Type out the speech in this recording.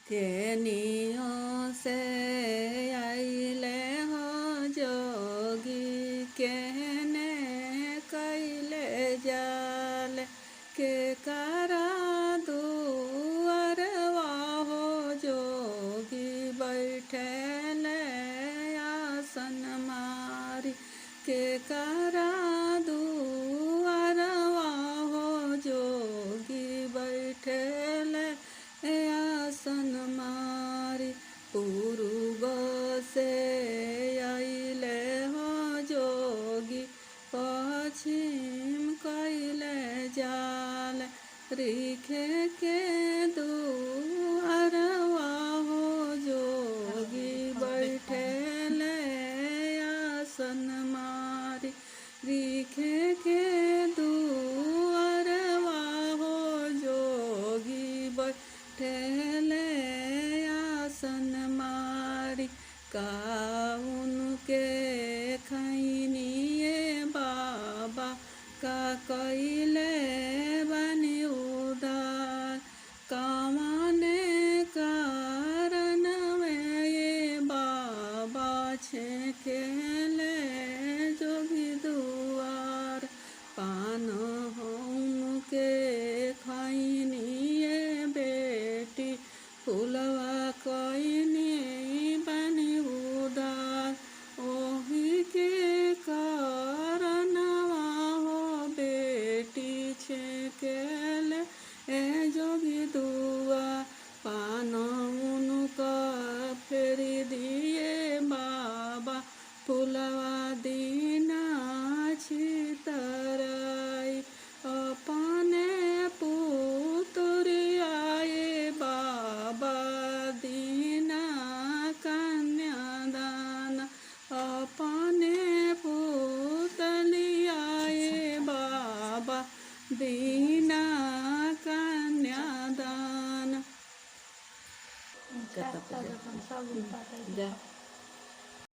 केनियों से आइले हो जोगी कहने कैले जाल के करा दुअरवा हो जोगी बैठे ले आसन मारी के करा दुअरवा हो जोगी बैठे ले आसन मारी पूर्व से आइले हो जोगी पश्चिम कैले जाल रिखे के दुअरवा हो जोगी बैठे ले आसन मारी रिखे के दुअरवा हो जोगी बैठे आसन मारी काउन के खैनिए बाबा का कैले बनी उदार कामने कारण में ये बाबा छेकेले जोगी दुआर पान हम के खैनिए बेटी फुलवा कैनी बनी उदार ओही के कारणवा हो बेटी छेकेले ए जोगी दुआ पान उनका फेरी दिए बाबा फुलवा दीना छितराई अपने पुतरियाए बाबा दीना कन्यादान अपने पुतलियाए बाबा दीना कन्यादान। सब